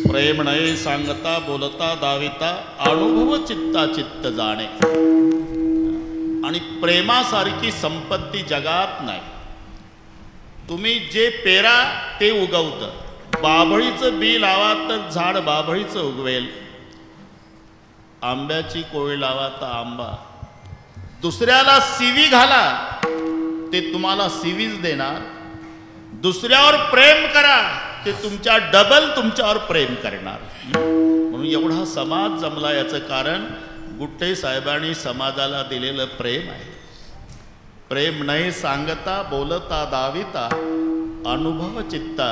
प्रेम नाही सांगता बोलता दाविता अनुभव चित्ता चित्त जाणे. आणि प्रेमासारखी संपत्ती जगात नाही. तुम्ही जे पेरा ते उगवतं. बाभळीचं बी लावा तर झाड बाभळीचं उगवेल. आंब्याची कोळी लावा तर आंबा. दुसऱ्याला सिवी घाला ते तुम्हाला सिवीज देणार. दुसऱ्यावर प्रेम करा ते तुमच्या डबल तुमच्यावर प्रेम करणार. म्हणून एवढा समाज जमला याचं कारण गुट्टे साहेबांनी समाजाला दिलेलं प्रेम आहे. प्रेम नाही सांगता बोलता दाविता अनुभव चित्ता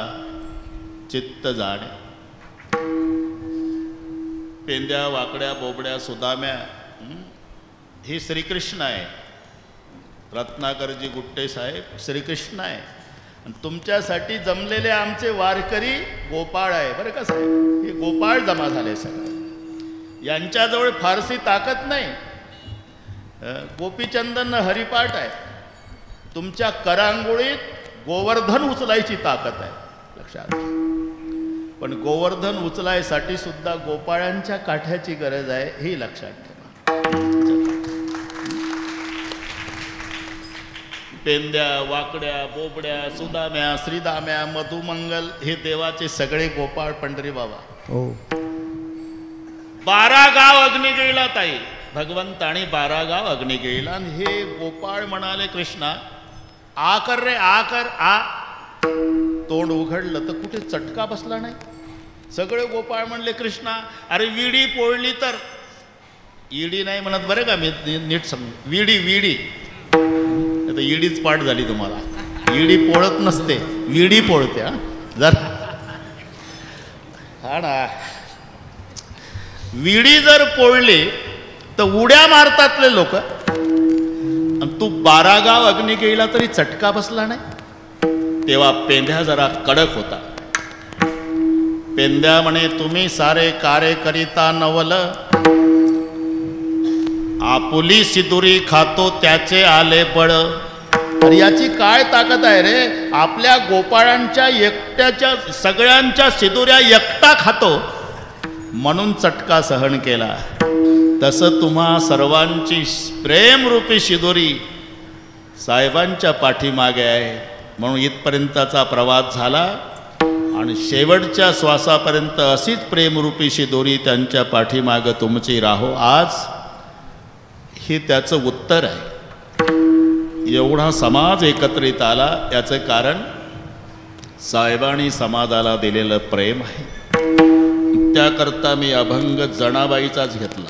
चित्त जाणे. पेंद्या वाकड्या बोबड्या सुदाम्या ही श्रीकृष्ण आहे. रत्नाकरजी गुट्टे साहेब श्रीकृष्ण आहे. आणि तुमच्यासाठी जमलेले आमचे वारकरी गोपाळ आहे बरं का साहेब. हे गोपाळ जमा झाले सगळे. यांच्याजवळ फारसी ताकद नाही. गोपीचंदन हरिपाठ आहे. तुमच्या करांगोळीत गोवर्धन उचलायची ताकद आहे लक्षात. पण गोवर्धन उचलायसाठी सुद्धा गोपाळांच्या काठ्याची गरज आहे ही लक्षात ठेवा. पेंद्या वाकड्या बोबड्या सुदाम्या श्रीदाम्या मधुमंगल हे देवाचे सगळे गोपाळ पंढरी बाबा. 12 गाव अग्नी गिळला ताई. भगवंतानी 12 गाव अग्नी गिळला. आणि हे गोपाळ म्हणाले कृष्णा आ कर रे आ कर आ. तोंड उघडलं तर कुठे चटका बसला नाही. सगळे गोपाळ म्हणले कृष्णा अरे विडी पोळली तर. ईडी नाही म्हणत बरं का मी नीट समज. विडी विडी आता ईडीच पाठ झाली तुम्हाला. ईडी पोळत नसते विडी पोळते. हा जर हा ना विडी जर पोळली तर उड्या मारतातले लोक. आणि तू 12 गाव अग्नी गिळला तरी चटका बसला नाही. तेव्हा पेंद्या जरा कडक होता. पेंद्या म्हणे तुम्ही सारे कार्य करिता नवल. आपुली सिदुरी खातो त्याचे आले बळ. अरे याची काय ताकद आहे रे. आपल्या गोपाळांच्या एकट्याच्या सगळ्यांच्या सिदुऱ्या एकटा खातो म्हणून चटका सहन केला. तसं तुम्हा सर्वांची प्रेमरूपी शिदोरी साहेबांच्या पाठीमागे आहे. म्हणून इथपर्यंतचा प्रवास झाला आणि शेवटच्या श्वासापर्यंत अशीच प्रेमरूपी शिदोरी त्यांच्या पाठीमागं तुमची राहो आज. हे त्याचं उत्तर आहे. एवढा समाज एकत्रित आला याचं कारण साहेबांनी समाजाला दिलेलं प्रेम आहे. त्याकरता मी अभंग जनाबाईचाच घेतला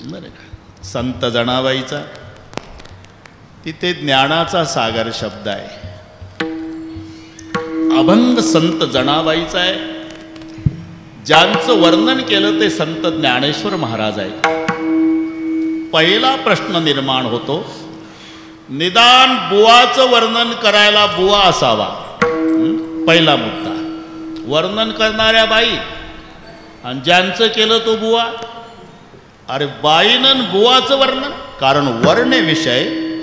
बरं का. संत जनाबाईचा. तिथे ज्ञानाचा सागर शब्द आहे. अभंग संत जनाबाईचा आहे. ज्यांचं वर्णन केलं ते संत ज्ञानेश्वर महाराज आहे. पहिला प्रश्न निर्माण होतो निदान बुवाचं वर्णन करायला बुवा असावा. पहिला मुद्दा. वर्णन करणाऱ्या बाई आणि ज्यांचं केलं तो बुवा. अरे बाईनं बुवाचं वर्णन. कारण वर्णविषय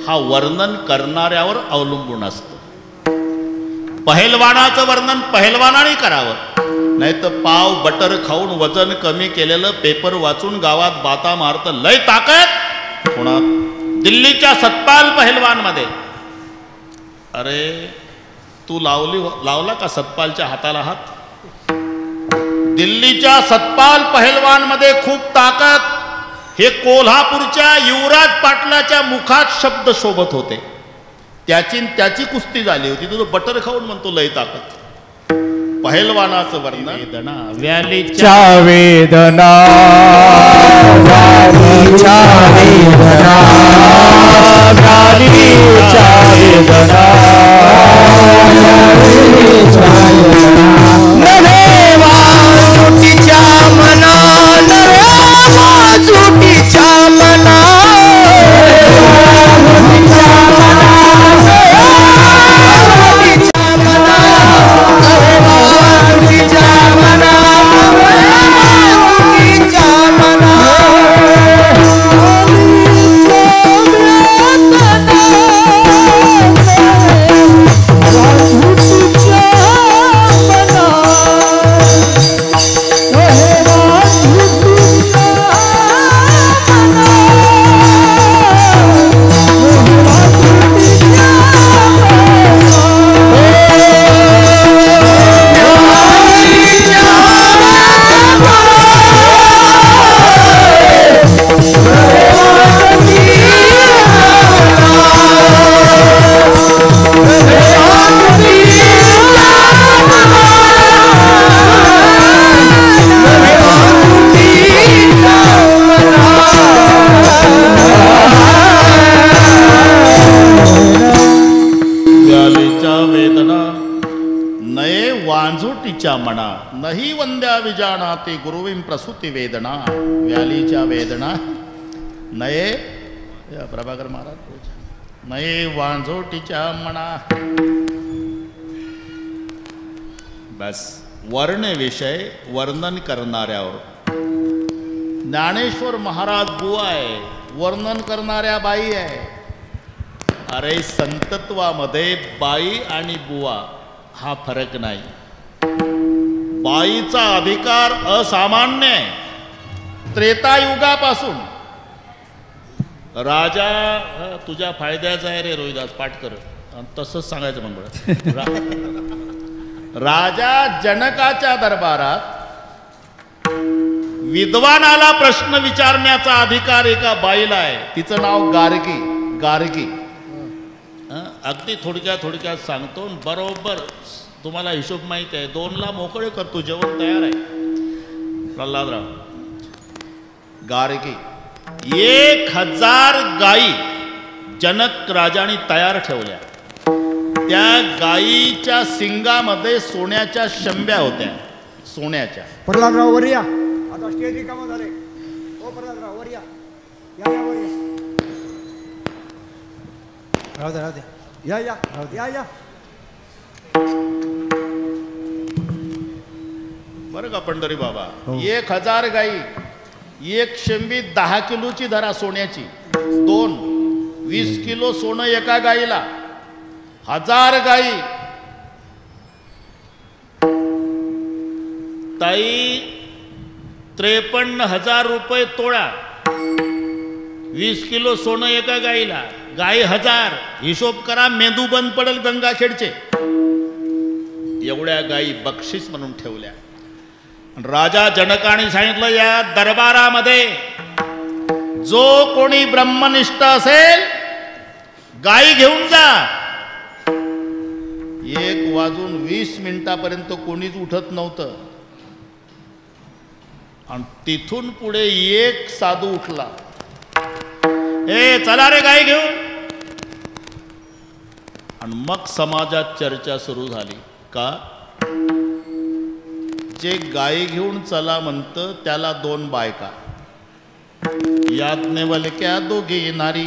हा वर्णन करणाऱ्यावर अवलंबून असतो. पहलवानाचं वर्णन पहलवानाने करावं. नाही तर पाव बटर खाऊन वजन कमी केलेलं पेपर वाचून गावात बाता मारतं लय ताकद कोणात. दिल्लीच्या सतपाल पहलवानमध्ये. अरे तू लावला का सतपालच्या हाताला हात. दिल्लीच्या सतपाल पहलवानमध्ये खूप ताकद. हे कोल्हापूरच्या युवराज पाटलाच्या मुखात शब्द शोभत होते. त्याची कुस्ती झाली होती. तुझं बटर खाऊन म्हणतो लय ताकद. पहलवानाचं वर्णन. वेदना व्यालीच्या वेदना व्यालीच्या वेदना व्यालीच्या वेदना नरे वाजुटीच्या मना नरे वाजुटीच्या मना ब्राह्मणा नही वंद्या विजानाते गुरुवीं प्रसूती वेदना व्यालीच्या वेदना नये प्रभाकर महाराज नये वांझोटीच्या म्हणा. बस वर्णविषय वर्णन करणाऱ्यावर ज्ञानेश्वर महाराज बुवा आहे, वर्णन करणाऱ्या बाई आहे. अरे संतत्वामध्ये बाई आणि बुवा हा फरक नाही. बाईचा अधिकार असामान्य आहे. त्रेतायुगापासून राजा तुझ्या फायद्याचा आहे रे रोहिदास, पाठ कर. तसंच सांगायचं मग राजा जनकाच्या दरबारात विद्वानाला प्रश्न विचारण्याचा अधिकार एका बाईला आहे. तिचं नाव गार्गी. गार्गी अगदी थोडक्यात सांगतो, बरोबर तुम्हाला हिशोब माहिती आहे. 2ला मोकळे करतो, जेवण तयार आहे. प्रल्हादराव गार्गी 1000 गायी जनक राजाने तयार ठेवल्या. त्या गायीच्या सिंगामध्ये सोन्याच्या शंभ्या होत्या, सोन्याच्या. प्रल्हादराव वर या, आता स्टेज रिकामा झाले. ओ प्रल्हादराव वर या, या वर या. राहू दे या या या या. बरं का पंढरी बाबा, 1000 गायी, एक शेंबी 10 किलोची धरा सोन्याची, 2 20 किलो सोनं एका गायीला. 1000 गायी. ताई 53,000 रुपये तोळा. 20 किलो सोनं एका गायीला, गाय 1000. हिशोब करा, मेंदू बंद पडेल गंगाखेडचे. एवढ्या गायी बक्षीस म्हणून ठेवल्या. राजा जनकाने सांगितलं, या दरबारामध्ये जो कोणी ब्रह्मनिष्ठ असेल गायी घेऊन जा. 1:20 कोणीच उठत नव्हतं. आणि तिथून पुढे एक साधू उठला, ए चला रे गाय घेऊन. आणि मग समाजात चर्चा सुरू झाली. का? जे गाय घेऊन चला म्हणतं त्याला 2 बायका, याज्ञवल्क्या दोघी नारी.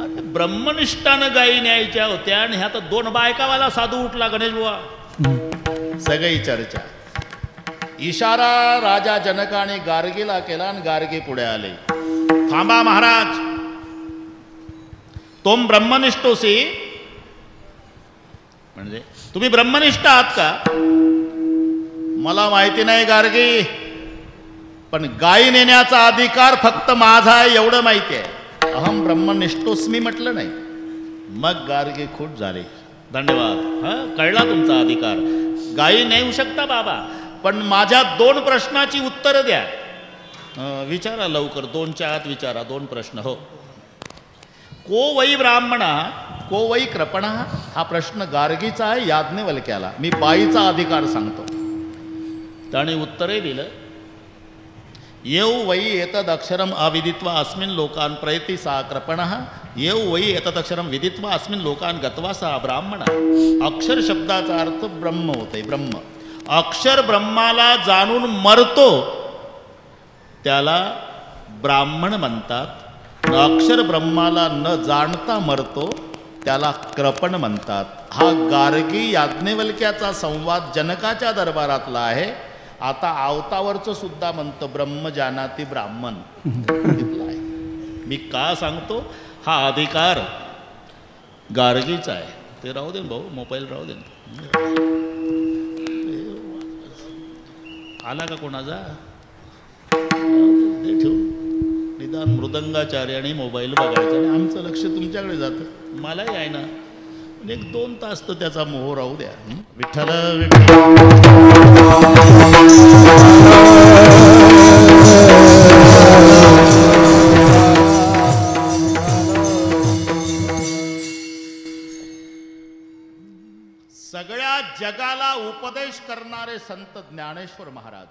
अरे ब्रह्मनिष्ठानं गायी न्यायच्या होत्या आणि ह्या तर 2 बायकावाला साधू उठला. गणेश बुवा सगळी चर्चा. इशारा राजा जनकाने गार्गीला केला आणि गार्गी पुढे आले. थांबा महाराज, तुम ब्रह्मनिष्ठोसी, म्हणजे तुम्ही ब्रह्मनिष्ठ आहात का? मला माहिती नाही गार्गी, पण गायी नेण्याचा अधिकार फक्त माझा आहे एवढं माहिती आहे. अहम ब्रह्मनिष्ठोस्मी म्हटलं नाही. मग गार्गी खूट झाले. धन्यवाद, हा कळला तुमचा अधिकार. गायी नेऊ शकता बाबा, पण माझ्या 2 प्रश्नाची उत्तरं द्या. विचारा लवकर, 2च्या आत विचारा 2 प्रश्न. हो. को वै ब्राह्मणा को वै कृपणा, हा प्रश्न गार्गीचा आहे, याज्ञवल्क्याला. मी बाईचा अधिकार सांगतो. त्याने उत्तरे दिलं. येऊ वै एतदक्षरम अविदित्वा अस्मिन् लोकान् प्रयती सा कृपणः, येऊ वै एतदक्षरम विदित्वा अस्मिन् लोकान् गत्वा सा ब्राह्मणः. अक्षर शब्दाचा अर्थ ब्रह्म होते. ब्रह्म, अक्षर ब्रह्माला जाणून मरतो त्याला ब्राह्मण म्हणतात. अक्षर ब्रह्माला न जाणता मरतो त्याला कृपण म्हणतात. हा गार्गी याज्ञवल्क्याचा संवाद जनकाच्या दरबारातला आहे. आता आवतावरचं सुद्धा म्हणतं ब्रह्म जानाती ब्राह्मण. मी का सांगतो? हा अधिकार गार्गीचा आहे. ते राहू दे भाऊ, मोबाईल राहू दे. आला का कोणाचा? ठेवू. निदान मृदंगाचार्याने मोबाईल बघायचा आणि आमचं लक्ष तुमच्याकडे जातं. मलाही आहे ना, 1-2 तास तर त्याचा मोह राहू द्या. विठ्ठल सगळ्या जगाला उपदेश करणारे संत ज्ञानेश्वर महाराज,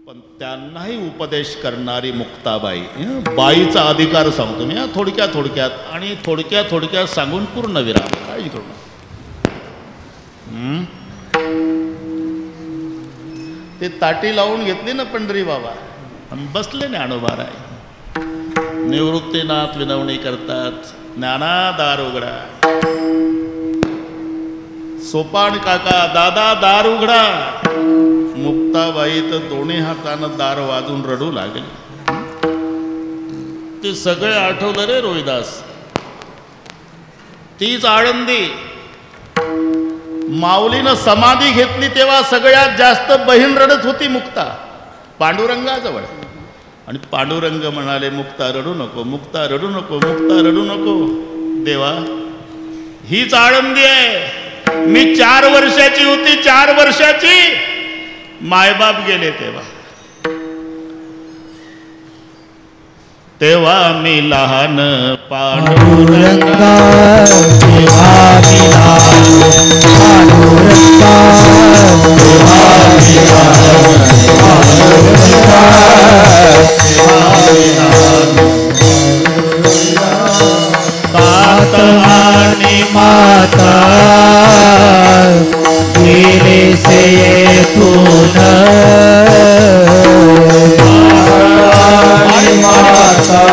पण त्यांनाही उपदेश करणारी मुक्ताबाई. बाईचा अधिकार सांगतो मी थोडक्यात आणि थोडक्यात सांगून पूर्ण विराम. काळजी करू नका. ते ताटी लावून घेतली ना पंढरी बाबा आणि बसले ज्ञानोबाराय. निवृत्तीनाथ विनवणी करतात, ज्ञाना दार उघडा. सोपान काका, दादा दार उघडा. मुक्ताबाई तर दोन्ही हातानं दार वाजून रडू लागले. ते सगळे आठवलं रे रोहिदास. तीच आळंदी. माऊलीनं समाधी घेतली तेव्हा सगळ्यात जास्त बहीण रडत होती मुक्ता पांडुरंगाजवळ. आणि पांडुरंग म्हणाले, मुक्ता रडू नको, मुक्ता रडू नको, मुक्ता रडू नको. देवा, हीच आळंदी आहे. मी 4 वर्षाची होती, 4 वर्षाची. मायबाप गेले तेव्हा मी लहान. पांडुरंगा तेव्हा मी लहान. पांडुरंगा तेव्हा मी लहान. तात आणि माता गेले से येथून. आणि माता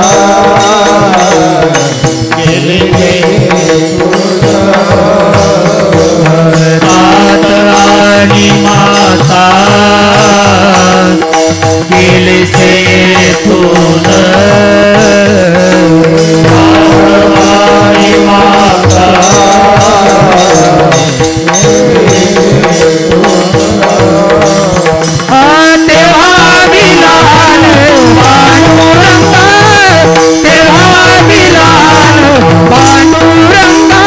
गेले से येथून. तात आणि माता गेले से येथून. आणि माता तेव्हा मी लहान. पांडुरंगा तेव्हा मी लहान. पांडुरंगा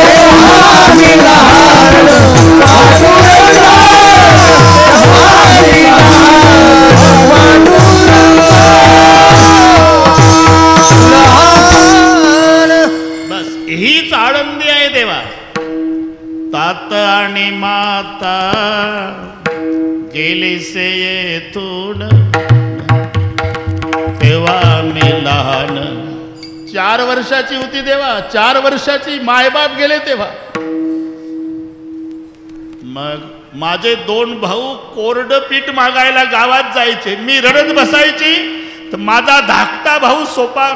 तेव्हा मी लहान. पांडुरंगा तेव्हा मी लहान. पांडुरंगा. बस हीच आळंदी आहे देवा. तात आणि माता गेली से येथून. तेव्हा मी लहान. 4 वर्षाची होती देवा, 4 वर्षाची. मायबाप गेले तेव्हा. मग माझे 2 भाऊ कोरडं पीठ मागायला गावात जायचे. मी रडत बसायची तर माझा धाकटा भाऊ सोपा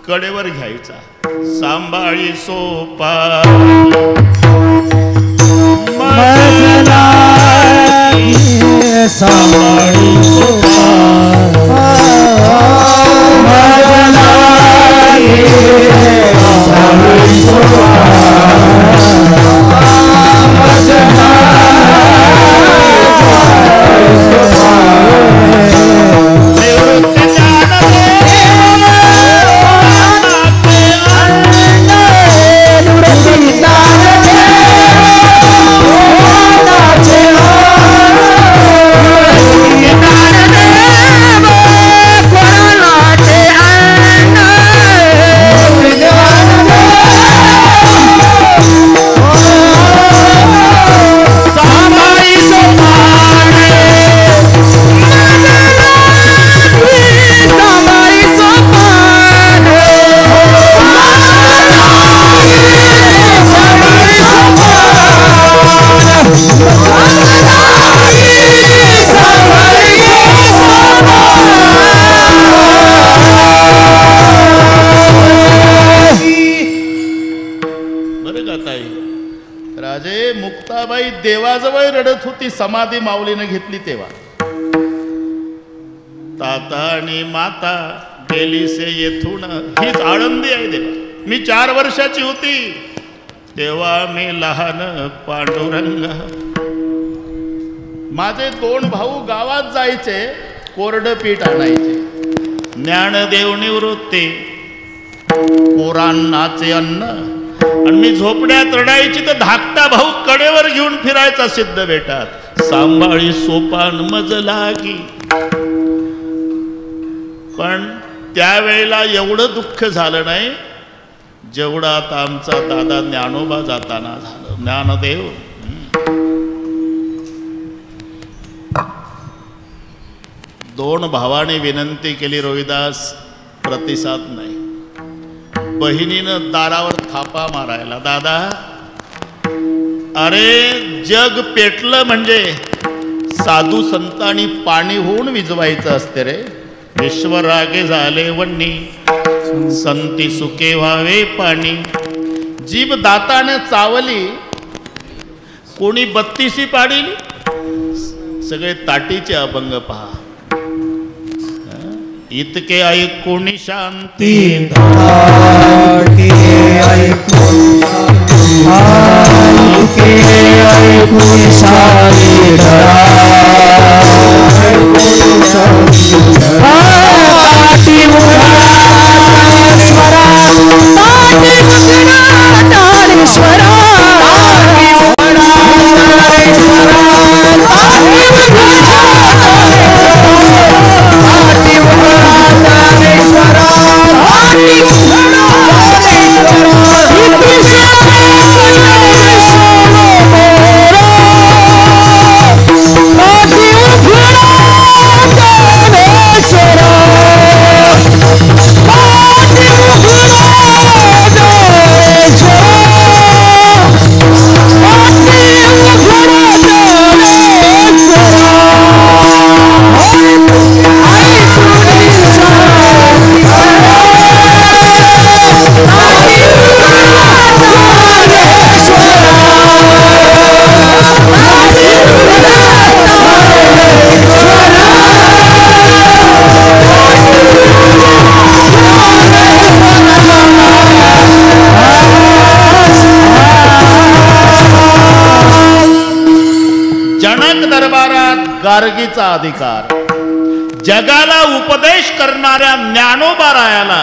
कडेवर घ्यायचा. सांभाळी सोपा मजला सांभाळी सोपा. मजला सांभाळी सोपा. मजला राजे. मुक्ताबाई देवाजवळ रडत होती समाधी माऊलीनं घेतली तेव्हा. ताता आणि माता गेली से येथून. हीच आळंदी आहे देवा. मी 4 वर्षाची होती तेव्हा मी लहान. पांडुरंगा. माझे 2 भाऊ गावात जायचे, कोरडं पीठ आणायचे. ज्ञानदेव निवृत्ती, पोरांनाचे अन्न. आणि मी झोपड्यात रडायची तर धाकटा भाऊ कडेवर घेऊन फिरायचा सिद्ध बेटात. सांभाळी सोपान मज लागी. पण त्यावेळेला एवढं दुःख झालं नाही जेवढं आता आमचा दादा ज्ञानोबा जाताना झालं. ज्ञानदेव. दोन भावाने विनंती केली, रोहिदास प्रतिसाद नाही. बहिणीनं दारावर थापा मारायला, दादा अरे जग पेटलं म्हणजे साधू संतांनी पाणी होऊन विजवायचं असते रे. विश्वरागे झाले वन्नी संती सुके व्हावे पाणी. जीभ दाताने चावली कोणी बत्तीसी पाडील. सगळे ताटीचे अभंग पहा. इतके ऐकून शांती गार्गीचा अधिकार. जगाला उपदेश करणाऱ्या ज्ञानोबारायाला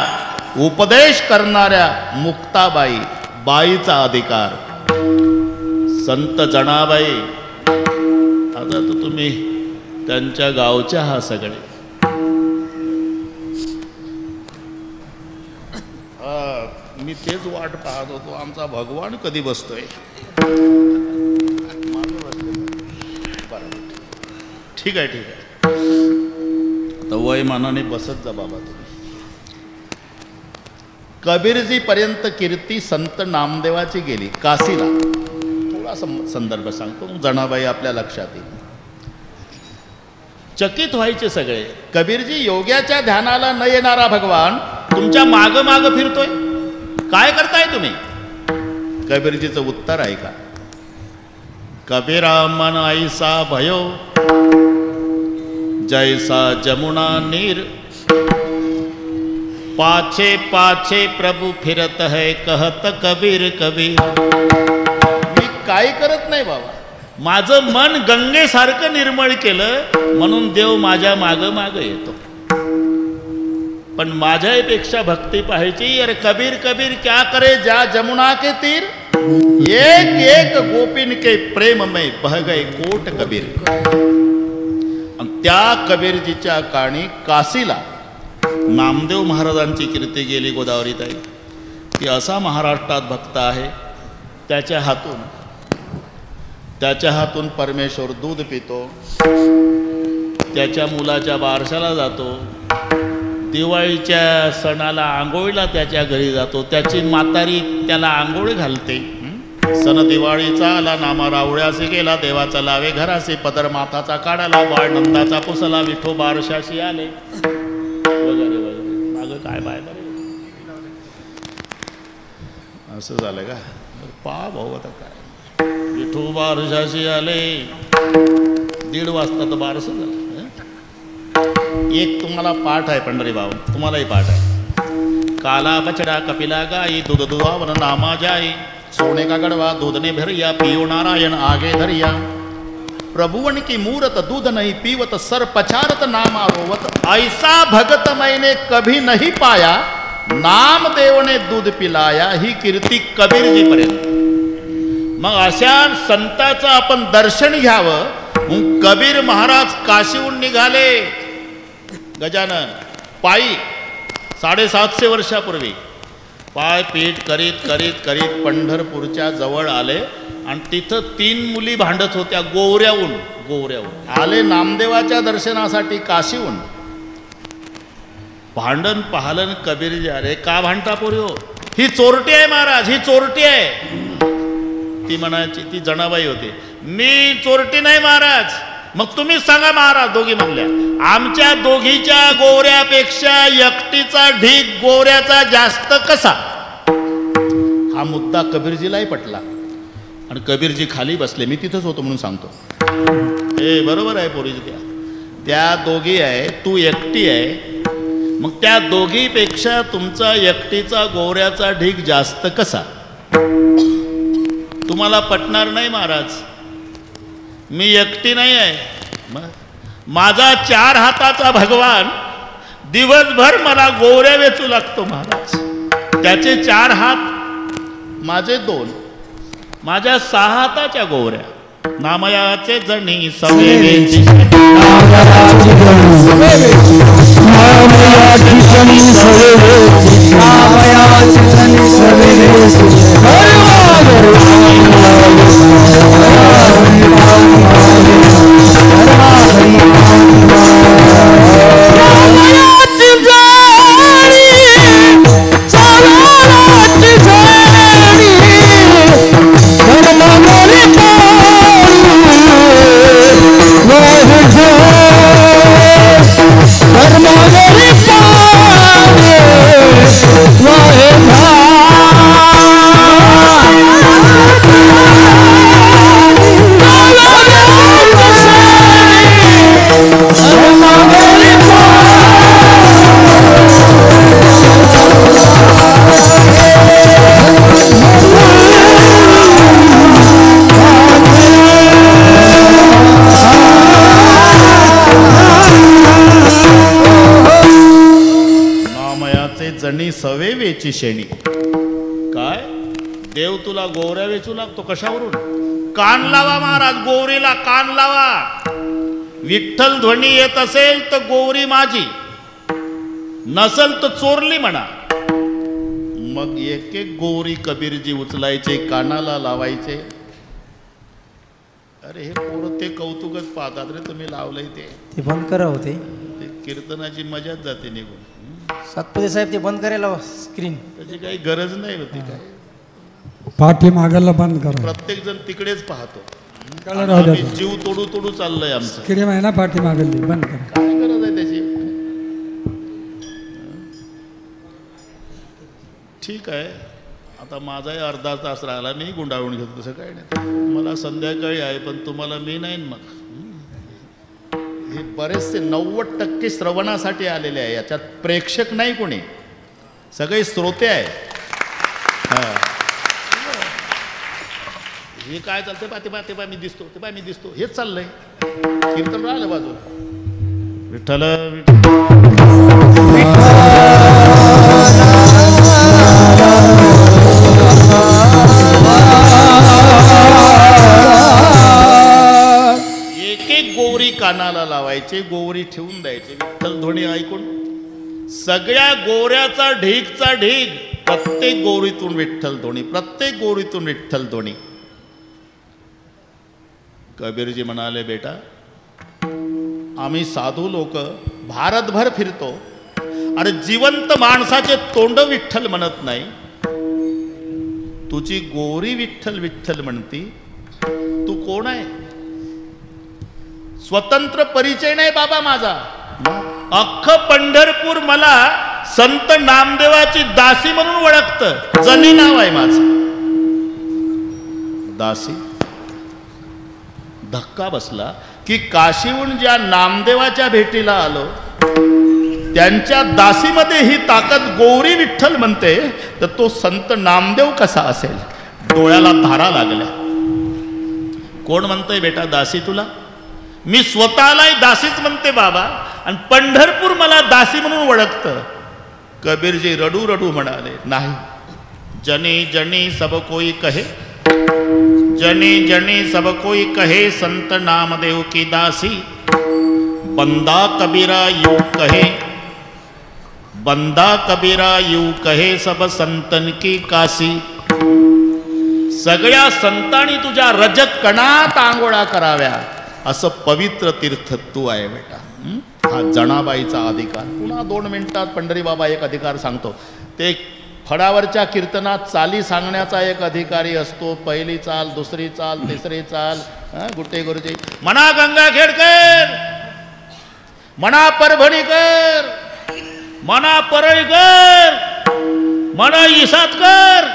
उपदेश करणाऱ्या मुक्ताबाई बाईचा अधिकार. संत जनाबाई आता तर तुम्ही त्यांच्या गावच्या हा सगळे. मी तेच वाट पाहत होतो आमचा भगवान कधी बसतोय. ठीक आहे ठीक आहे. आता वयमानाने बसत जा बाबा तुम्ही. कबीरजी पर्यंत कीर्ती संत नामदेवाची गेली काशीला. थोडासा संदर्भ सांगतो जनाबाई आपल्या लक्षात येईल. चकित व्हायचे सगळे. कबीरजी योग्याच्या ध्यानाला न येणारा भगवान तुमच्या माग माग फिरतोय. काय करताय तुम्ही? कबीरजीचं उत्तर ऐका. कबीरा मन ऐसा भयो जैसा जमुना नीर. पाछे पाछे प्रभु फिरत है कहत कबीर कबीर. मी काय करत नाही बाबा. माझं मन गंगेसारखं निर्मळ केलं म्हणून देव माझ्या माग माग येतो. पण माझ्यापेक्षा भक्ती पाहायची. अरे कबीर कबीर क्या करे जा जमुना के तीर. एक एक गोपिन के प्रेम में बह गए कोट कबीर. त्या कबीरजीच्या काणी काशीला नामदेव महाराजांची कीर्ती गेली गोदावरीताई. ती असा महाराष्ट्रात भक्त आहे. त्याच्या हातून परमेश्वर दूध पितो. त्याच्या मुलाच्या बारशाला जातो. दिवाळीच्या सणाला आंघोळीला त्याच्या घरी जातो. त्याची म्हातारी त्याला आंघोळ घालते. सन दिवाळीचा आला नामा रावळ्यासी गेला. देवाचा लावे घरासी पदर माथाचा काढाला. बाळ नंदाचा पुसला विठो बारशाशी आले वगैरे वगैरे. मागं काय पाहिलं असं झालं का? पा भाऊ आता काय विठो बारशाशी आले. 1:30 वाजता तर बारस झालं. एक तुम्हाला पाठ आहे पंढरी भाऊ तुम्हालाही पाठ आहे. काला बछड़ा कपिला गाई दूध दुधावन नामा जाई. सोने का गड़वा दूध ने भरिया पियो नारायण आगे धरिया. प्रभुवन की मूरत दूध नहीं पीवत सर पछारत नामा रोवत. ऐसा भगत मैंने कभी नहीं पाया नामदेव ने दूध पिलाया. ही कीर्ती कबीरजी पर्यंत. मग अशा संताचं आपण दर्शन घ्यावं म्हणून कबीर महाराज काशीहून निघाले. गजानन पायी 750 वर्षापूर्वी पाय पीठ करीत करीत करीत पंढरपूरच्या जवळ आले. आणि तिथं 3 मुली भांडत होत्या गोवऱ्याहून आले नामदेवाच्या दर्शनासाठी काशीहून. भांडण पाहलन कबीरजी. अरे का भांडता पोरी हो. ही चोरटी आहे महाराज ही चोरटी आहे. ती म्हणायची, ती जनाबाई होती, मी चोरटी नाही महाराज. मग तुम्ही सांगा महाराज. दोघी म्हणल्या, आमच्या दोघीच्या गोऱ्यापेक्षा एकटीचा ढीग गोऱ्याचा जास्त कसा. हा मुद्दा कबीरजीलाही पटला आणि कबीरजी खाली बसले. मी तिथंच होतो म्हणून सांगतो. ए बरोबर आहे पोरीजी, त्या दोघी आहे, तू एकटी आहे, मग त्या दोघीपेक्षा तुमचा एकटीचा गोऱ्याचा ढीग जास्त कसा. तुम्हाला पटणार नाही महाराज, मी एकटी नाही आहे. माझा 4 हाताचा भगवान दिवसभर मला गोऱ्या वेचू लागतो महाराज. त्याचे 4 हात, माझे 2, माझ्या 6 हाताच्या गोऱ्या. नामयाचे जणी सवेवेची, सवेवेची शेणी. काय देव तुला गोऱ्या वेचू लागतो कशावरून. कान लावा महाराज, गोरीला कान लावा. विठ्ठल ध्वनी येत असेल तर गोरी माझी, नसल तर चोरली म्हणा. मग एक एक गोरी कबीरजी उचलायचे, कानाला लावायचे. अरे हे पोरं ते कौतुकच पाहतात रे, तुम्ही लावलंय ते बंद करा होते. ते कीर्तनाची मजाच जाते निघून. सातपुते साहेब ते बंद करायला स्क्रीन, त्याची काही गरज नाही होती. काय पाठीमागाला बंद करा. प्रत्येक जण तिकडेच पाहतो. राहू द्या. जीव तोडू तोडू चाललंय आमचं. स्क्रीन आहे ना पाठीमागली, बंद करा. काय गरज आहे त्याची. ठीक आहे, आता माझाही अर्धा तास राहिला, मी गुंडाळून घेतो. तसं काही नाही, मला संध्याकाळी आहे, पण तुम्हाला मी नाही. मग हे बरेचसे 90% श्रवणासाठी आलेले आहे. याच्यात प्रेक्षक नाही कोणी, सगळे श्रोते आहे. हे काय चालतंय, ते पाय मी दिसतो, ते पाय मी दिसतो, हेच चाललंय. कीर्तन राहिलं बाजूला. विठ्ठल एक एक गोरी कानाला लावायचे, गोरी ठेवून द्यायचे. विठ्ठल ध्वनी ऐकून सगळ्या गोऱ्याचा ढीगचा ढीग. प्रत्येक गोरीतून विठ्ठल ध्वनी, प्रत्येक गोरीतून विठ्ठल ध्वनी. कबीरजी म्हणाले, बेटा आम्ही साधू लोक भारतभर फिरतो, अरे जिवंत माणसाचे तोंड विठ्ठल म्हणत नाही. तुझी गोरी विठ्ठल विठ्ठल म्हणती. तू कोण आहे. स्वतंत्र परिचय नाही बाबा माझा. अख्खं पंढरपूर मला संत नामदेवाची दासी म्हणून ओळखतं. जनी नाव आहे माझं. दासी. धक्का बसला की काशीहून ज्या नामदेवाच्या भेटीला आलो त्यांच्या दासीमध्ये ही ताकद गौरी विठ्ठल म्हणते, तर तो संत नामदेव कसा असेल. डोळ्याला धारा लागल्या. कोण म्हणतंय बेटा दासी तुला. मी स्वतःलाही दासीच म्हणते बाबा, आणि पंढरपूर मला दासी म्हणून ओळखतं. कबीरजी रडू रडू म्हणाले, नाही. जनी जनी सब कोई कहे, जनी जनी सब कोई कहे, संत नामदेव की दासी. बंदा कबीरा यूं कहे, बंदा कबीरा यूं कहे, सब संतन की काशी. सगळ्या संतांनी तुझ्या रजत कणात आंघोळा कराव्या, असं पवित्र तीर्थ तू आहे बेटा. हा जनाबाईचा अधिकार. पुन्हा 2 मिनिटात पंढरी बाबा एक अधिकार सांगतो. ते फडावरच्या कीर्तनात चाली सांगण्याचा एक अधिकारी असतो. पहिली चाल, दुसरी चाल, तिसरी चाल. गुट्टे गुरुजी म्हणा गंगाखेडकर, म्हणा परभणीकर, म्हणा परळीकर, म्हणा इसातकर.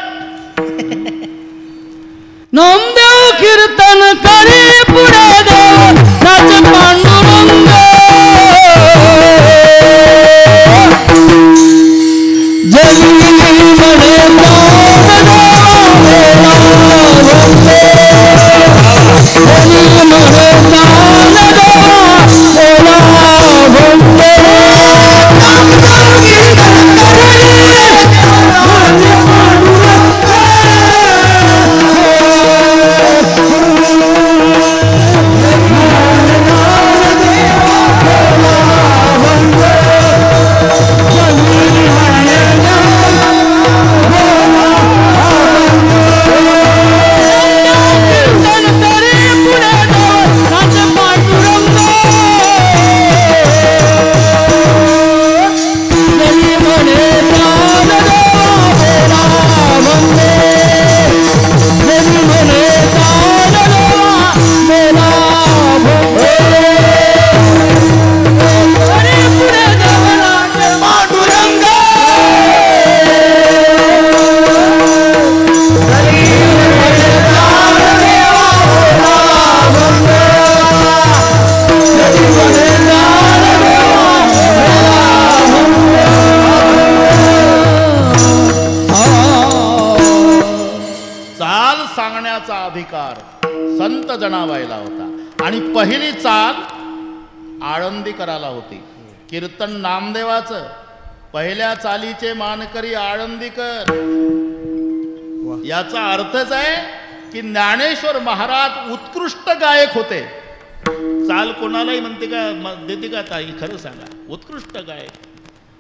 नामदेव कीर्तन करी पुढे देव नाच पांडुरंग. जगी म्हणे संत जनाबाईला होता. आणि पहिली चाल आळंदीकराला होती. कीर्तन नामदेवाचं. पहिल्या चालीचे मानकरी आळंदीकर. याचा अर्थच आहे की ज्ञानेश्वर महाराज उत्कृष्ट गायक होते. चाल कोणालाही म्हणते का, देते का ताई? खरं सांगा, उत्कृष्ट गायक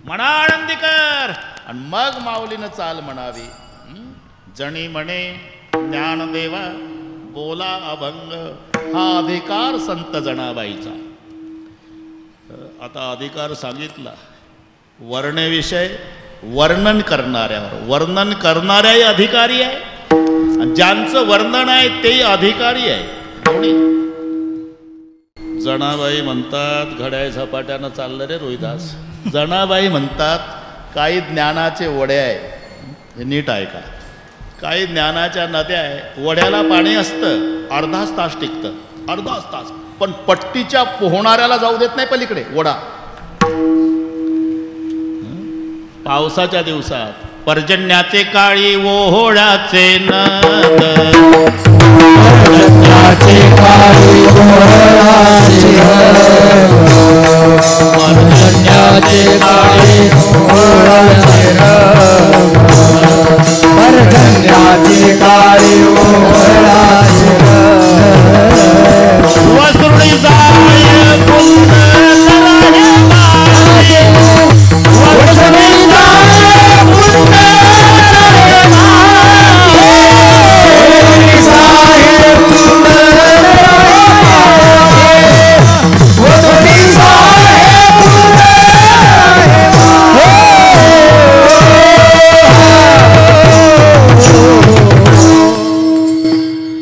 म्हणा आळंदीकर. आणि मग माऊलीनं चाल म्हणावी. जणी म्हणे ज्ञानदेवा बोला अभंग. हा अधिकार संत जनाबाईचा. आता अधिकार सांगितला. वर्णविषय वर्णन करणाऱ्यावर, वर्णन करणाऱ्याही अधिकारी आहे आणि ज्यांचं वर्णन आहे तेही अधिकारी आहे. दोन्ही. जनाबाई म्हणतात घड्याळ झपाट्यानं चाललं रे रोहिदास. जनाबाई म्हणतात काही ज्ञानाचे वडे आहे. हे नीट ऐका. काही ज्ञानाच्या नद्या आहे. वड्याला पाणी असतं, अर्धाच तास टिकतं, अर्धाच तास. पण पट्टीच्या पोहणाऱ्याला जाऊ देत नाही पलीकडे वडा. पावसाच्या दिवसात पर्जन्याचे काळी ओहोळ्याचे नद. पर्जन्याचे काळी ओहोळ्याचे नद. पर्जन्याचे काळी ओहोळ्याचे नद. पर्जन्याचे काळी ओहोळ्याचे नद. वसुडी जाय पुन्हा राहे माये. वसुडी जाय पुन्हा राहे माये. वसुडी जाय पुन्हा राहे माये. वसुडी जाय पुन्हा राहे माये.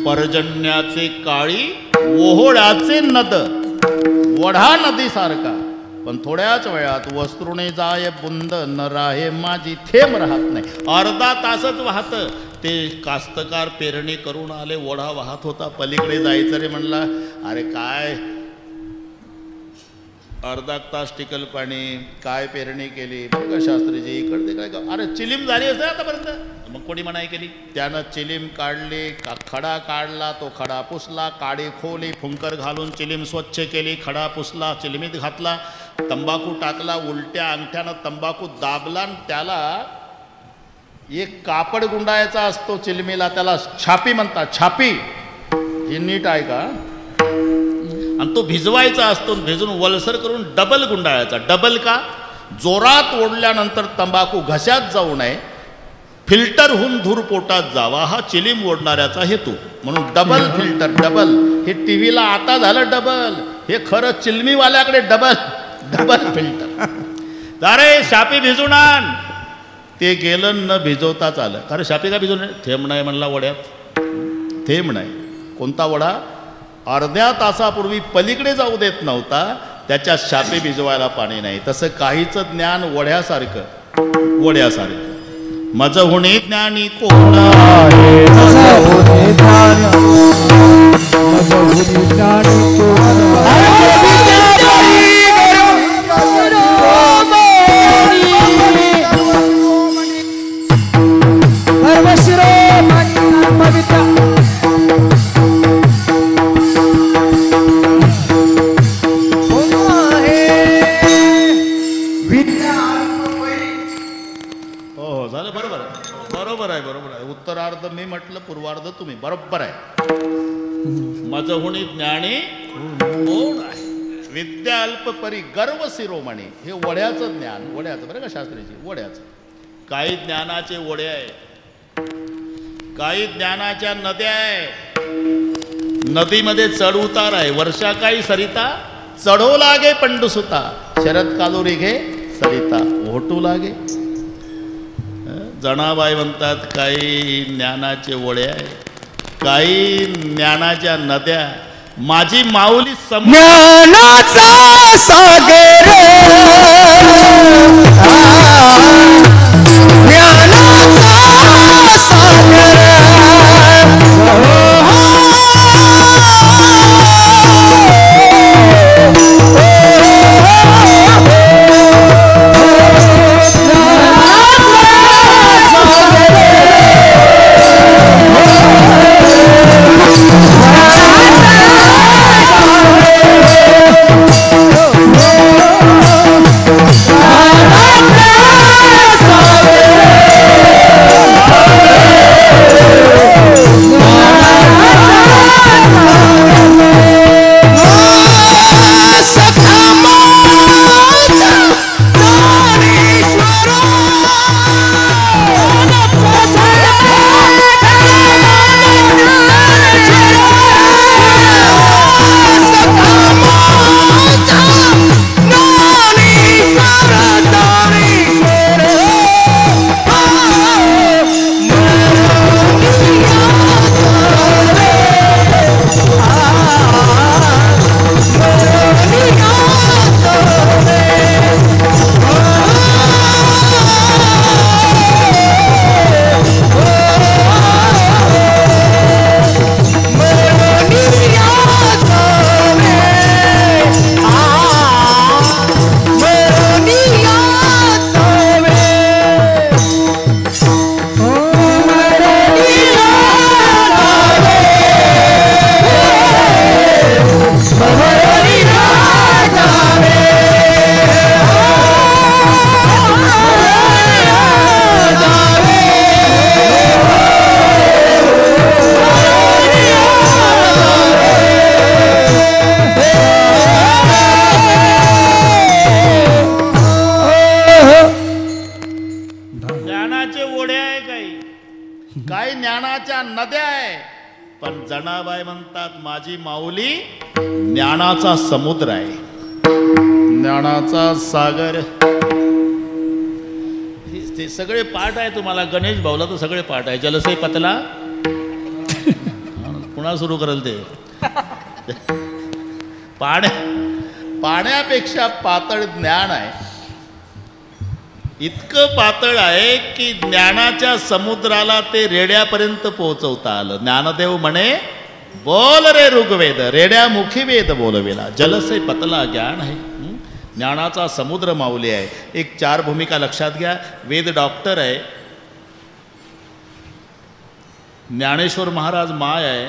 पर्जन्याचे काळी ओहोळ्याचे नद. वढा नदीसारखा. पण थोड्याच वेळात वस्त्रुणे जाय बुंद न राहे माझी. थेंब राहत नाही. अर्धा तासच वाहत. ते कास्तकार पेरणी करून आले. ओढा वाहत होता. पलीकडे जायचं रे म्हणला. अरे काय अर्धा तास टिकल पाणी. काय पेरणी केली बरं का शास्त्रीजी? इकडे काय? अरे चिलीम झाली असते आतापर्यंत. मग कोणी मनाई केली? त्यानं चिलीम काढली. खडा काढला. तो खडा पुसला. काडी खोली. फुंकर घालून चिलीम स्वच्छ केली. खडा पुसला. चिलीमीत घातला. तंबाखू टाकला. उलट्या अंगठ्यानं तंबाखू दाबला. त्याला एक कापड गुंडायचा असतो चिलमीला. त्याला छापी म्हणतात. छापी. हे नीट आहे का? आणि तो भिजवायचा असतो. भिजून वलसर करून डबल गुंडाळायचा. डबल का? जोरात ओढल्यानंतर तंबाखू घशात जाऊ नये. फिल्टर होऊन धूर पोटात जावा. हा चिलीम ओढणाऱ्याचा हेतू. म्हणून डबल फिल्टर. डबल. हे टीव्हीला आता झालं डबल. हे खरं चिलमीवाल्याकडे डबल. Double filter. अरे शापी भिजून आण. ते गेलं न भिजवताच आलं. कारण शापे का भिजवलं? थेंब नाही म्हणला वड्यात. थेंब नाही. कोणता वडा? अर्ध्या तासापूर्वी पलीकडे जाऊ देत नव्हता, त्याच्यात शापे भिजवायला पाणी नाही. तसं काहीच ज्ञान वड्यासारखं, वड्यासारखं. मज होणे ज्ञानी कोण आहे, उत्तरार्ध मी म्हटलं, पूर्वार्ध तुम्ही. बरोबर आहे. मज होणी ज्ञानी कोण आहे, विद्या अल्प परी गर्व शिरोमणी. हे वड्याचं ज्ञान, वड्याचं बरं का शास्त्रीची, वड्याचं. काही ज्ञानाचे वडे आहे, काही ज्ञानाच्या नद्या आहे. नदीमध्ये चढ उतार आहे. वर्षा काही सरिता चढो लागे पंडुसुता, शरद कालोरी घे सरिता ओटू लागे. जनाबाई म्हणतात काही ज्ञानाचे वडे आहे, काही ज्ञानाच्या नद्या. माझी माऊली ज्ञानाचा सागर, ज्ञानाचा सागर. जनाबाई म्हणतात माझी माऊली ज्ञानाचा समुद्र आहे, ज्ञानाचा सागर. ते सगळे पाठ आहे तुम्हाला. गणेश भाऊला तर सगळे पाठ आहे. जलसई पतला पुन्हा सुरू करेल ते. पाण्यापेक्षा पातळ ज्ञान आहे. इतकं पातळ आहे की ज्ञानाच्या समुद्राला ते रेड्यापर्यंत पोहोचवता आलं. ज्ञानदेव म्हणे बोल रे ऋग्वेद, रेड्या मुखी वेद बोलवेला. जलसे पतला ज्ञान आहे. ज्ञानाचा समुद्र माऊली आहे. एक 4 भूमिका लक्षात घ्या. वेद डॉक्टर आहे, ज्ञानेश्वर महाराज माय आहे,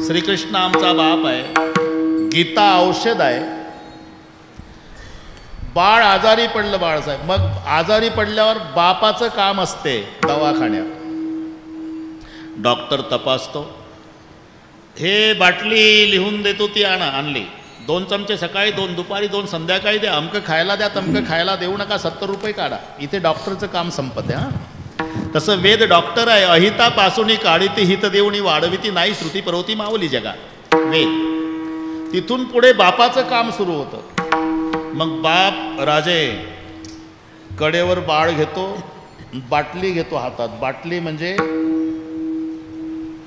श्रीकृष्ण आमचा बाप आहे, गीता औषध आहे. बाळ आजारी पडलं बाळासाहेब, मग आजारी पडल्यावर बापाचं काम असते दवाखान्यात. डॉक्टर तपासतो, हे बाटली लिहून देतो ती आणली, 2 चमचे सकाळी, 2 दुपारी, 2 संध्याकाळी द्या. अमकं खायला द्या, तमकं खायला देऊ नका, 70 रुपये काढा. इथे डॉक्टरचं काम संपत आहे. तसं वेद डॉक्टर आहे. अहितापासून काढिती हित देऊनी वाढविती नाही श्रुती परवती माऊली जगा. वेद. तिथून पुढे बापाचं काम सुरू होतं. मग बाप राजे कडेवर बाळ घेतो, बाटली घेतो हातात. बाटली म्हणजे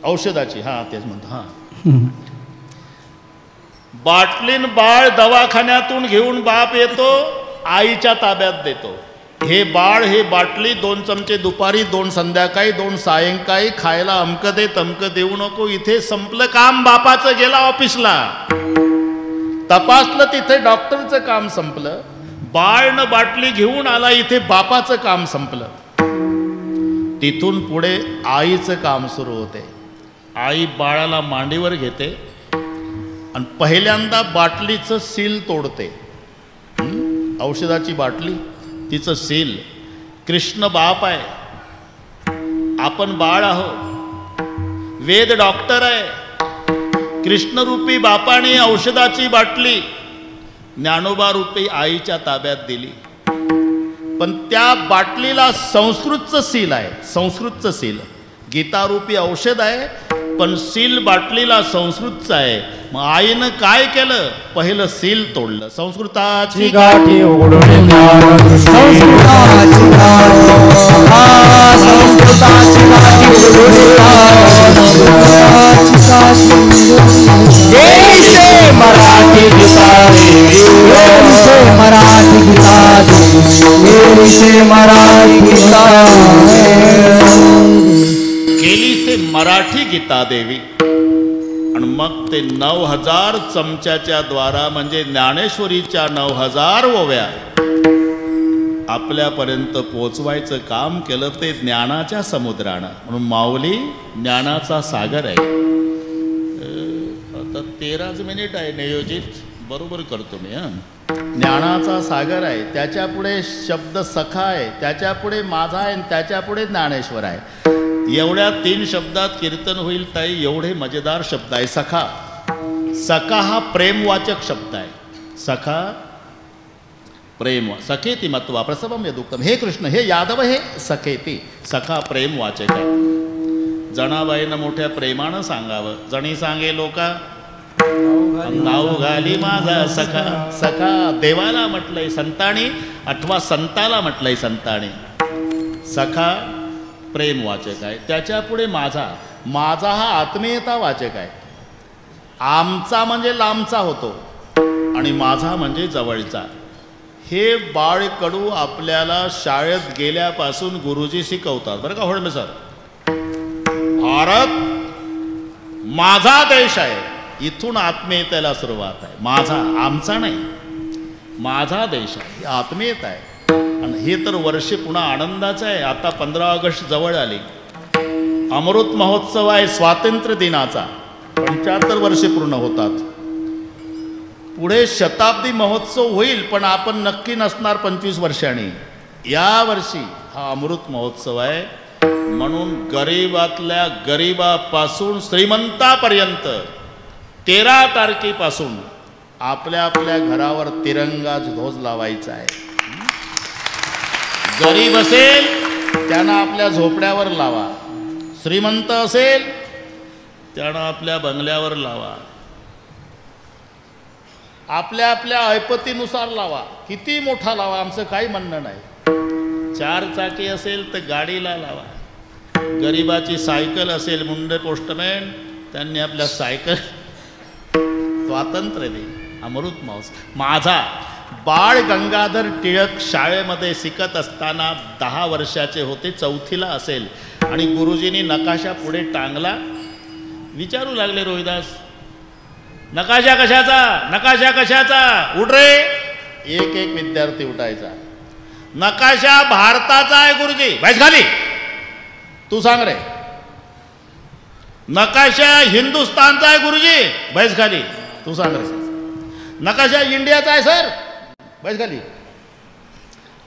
औषधाची. हां तेच म्हणतो. हां बाटलीन बाळ दवाखान्यातून घेऊन बाप येतो, आईच्या ताब्यात देतो. हे बाळ हे बाटली 2 चमचे दुपारी, 2 संध्याकाळी, 2 सायंकाळी खायला अमकं दे तमकं देऊ नको. इथे संपलं काम. बापाचं गेला ऑफिसला, तपासलं तिथे डॉक्टरचं काम संपलं. बाळनं बाटली घेऊन आला इथे, बापाचं काम संपलं. तिथून पुढे आईचं काम सुरू होते. आई बाळाला मांडीवर घेते आणि पहिल्यांदा बाटलीचं सील तोडते. औषधाची बाटली, तिचं सील. कृष्ण बाप आहे, आपण बाळ आहोत. वेद डॉक्टर आहे. कृष्णरूपी बापाने औषधाची बाटली ज्ञानोबा रूपी आईच्या ताब्यात दिली. पण त्या बाटलीला संस्कृतचं सील आहे. संस्कृतचं सील. गीतारूपी औषध आहे, पण सील बाटलीला संस्कृतचं आहे. मग आईनं काय केलं? पहिलं सील तोडलं. संस्कृताची गाठी उघडून संस्कृताची गाठी उघडून मराठी केली से मराठी गीता देवी. आणि मग ते 9000 चमच्याच्या द्वारा म्हणजे ज्ञानेश्वरीच्या 9000 ओव्या आपल्यापर्यंत पोचवायचं काम केलं ते ज्ञानाच्या समुद्रानं. म्हणून माऊली ज्ञानाचा सागर आहे. आता 13 मिनिट आहे नियोजित, बरोबर करतो मी. ज्ञानाचा सागर आहे. त्याच्या पुढे शब्द सखा आहे, त्याच्या पुढे माझा आहे, आणि त्याच्या पुढे ज्ञानेश्वर आहे. एवढ्या 3 शब्दात कीर्तन होईल ताई. एवढे मजेदार शब्द आहे. सखा. सखा हा प्रेमवाचक शब्द आहे. सखा प्रेम. सखेती मत्वा प्रसवम यदुक्तम. हे कृष्ण, हे यादव, हे सखेती. सखा प्रेमवाचक आहे. जनाबाईनं मोठ्या प्रेमानं सांगावं. जणी सांगे लोका नाव घाली माझा सखा. सखा देवाला म्हटलंय संतानी, अथवा संताला म्हटलंय संतानी. सखा प्रेमवाचक आहे. त्याच्या पुढे माझा. माझा हा आत्मीयता वाचक आहे. आमचा म्हणजे लांबचा होतो आणि माझा म्हणजे जवळचा. हे बाळकडू आपल्याला शाळेत गेल्यापासून गुरुजी शिकवतात बरं का होळमे सर. भारत माझा देश आहे. इथून आत्मीयतेला सुरुवात आहे. माझा, आमचा नाही, माझा देश आहे. आत्मीयता आहे. आणि हे तर वर्षे पुन्हा आनंदाचं आहे. आता 15 ऑगस्ट जवळ आली. अमृत महोत्सव आहे स्वातंत्र्य दिनाचा. 75 वर्षे पूर्ण होतात. पुढे शताब्दी महोत्सव होईल, पण आपण नक्की नसणार 25 वर्षांनी. या वर्षी हा अमृत महोत्सव आहे. म्हणून गरीबातल्या गरीबापासून श्रीमंतापर्यंत 13 तारखेपासून आपल्या आपल्या घरावर तिरंगा ध्वज लावायचा आहे. गरीब असेल त्यानं आपल्या झोपड्यावर लावा. श्रीमंत असेल त्यानं आपल्या बंगल्यावर लावा. आपल्या आपल्या ऐपतीनुसार लावा. किती मोठा लावा, आमचं काही म्हणणं नाही. 4 चाकी असेल तर गाडीला लावा. गरिबाची सायकल असेल, मुंडे पोस्टमॅन, त्यांनी आपल्या सायकल. स्वातंत्र्य दिन, अमृत महोत्सव. माझा. बाळ गंगाधर टिळक शाळेमध्ये शिकत असताना 10 वर्षाचे होते, 4थीला असेल, आणि गुरुजींनी नकाशा पुढे टांगला. विचारू लागले रोहिदास, नकाशा कशाचा, नकाशा कशाचा, उठ रे. एक एक विद्यार्थी उठायचा. नकाशा भारताचा आहे गुरुजी. बैस खाली. तू सांग रे. नकाशा हिंदुस्थानचा आहे गुरुजी. बैस खाली. तू सांग रे. नकाशा इंडियाचा आहे सर. बैस खाली.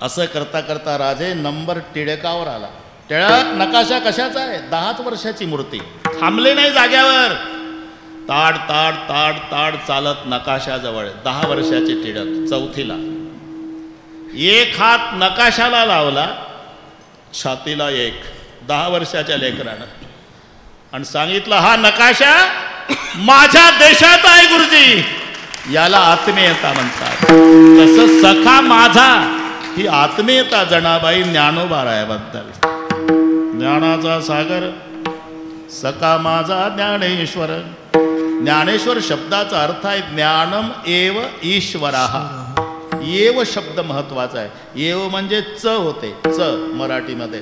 असं करता करता राजे नंबर टिळकावर आला. टिळक, नकाशा कशाचा आहे? 10 वर्षाची मूर्ती. थांबले नाही जाग्यावर. ताड ताड ताड ताड चालत नकाशाजवळ. 10 वर्षाचे टिळक, 4थीला. एक हात नकाशाला लावला, छातीला एक. 10 वर्षाच्या लेकरानं. आणि सांगितलं, हा नकाशा माझ्या देशाचा आहे गुरुजी. याला आत्मीयता म्हणतात. तसं सखा माझा ही आत्मीयता जनाबाई ज्ञानोबारायाबद्दल. ज्ञानाचा सागर सका माझा ज्ञानेश्वर. ज्ञानेश्वर शब्दाचा अर्थ आहे ज्ञानम एव ईश्वराः. एव शब्द महत्वाचा आहे. एव म्हणजे च होते, च मराठीमध्ये.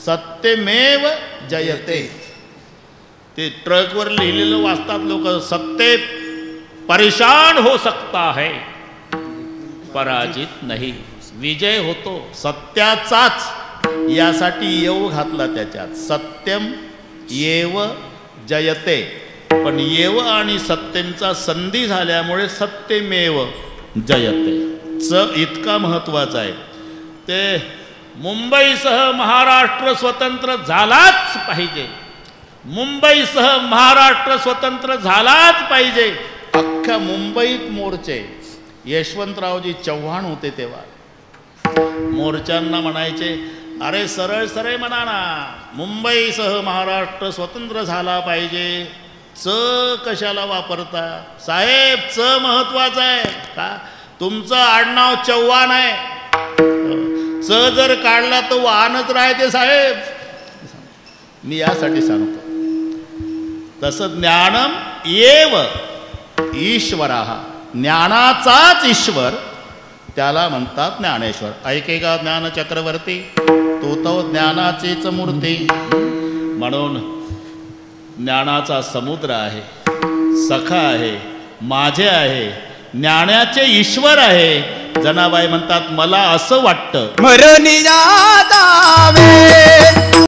सत्यमेव जयते. ते ट्रकवर लिहिलेलं वाचतात लोक. सत्य परेशान हो सकता है पराजित नाही. विजय होतो सत्याचाच. यासाठी येव घातला त्याच्यात. सत्यम येव जयते. पण येव आणि सत्यमचा संधी झाल्यामुळे सत्यमेव जयते. च इतका महत्वाचा आहे. ते मुंबईसह महाराष्ट्र स्वतंत्र झालाच पाहिजे. मुंबईसह महाराष्ट्र स्वतंत्र झालाच पाहिजे. अख्ख्या मुंबईत मोर्चे. यशवंतरावजी चव्हाण होते तेव्हा. मोर्चांना म्हणायचे, अरे सरळ सरळ म्हणा ना, मुंबईसह महाराष्ट्र स्वतंत्र झाला पाहिजे. च कशाला वापरता साहेब? च महत्वाचं आहे का? तुमचं आडनाव चव्हाण आहे. च जर काढला तर वाहनच राहते साहेब. मी यासाठी सांगतो. तसं ज्ञानम एव ईश्वराः. ज्ञानाचाच ईश्वर त्याला म्हणतात ज्ञानेश्वर. ऐके का ज्ञान चक्रवर्ती, तो ज्ञानाचीच मूर्ती. म्हणून ज्ञानाचा समुद्र आहे, सखा आहे, माझे आहे, ज्ञानाचे ईश्वर आहे. जनाबाई म्हणतात मला असं वाटतं मरणी जावे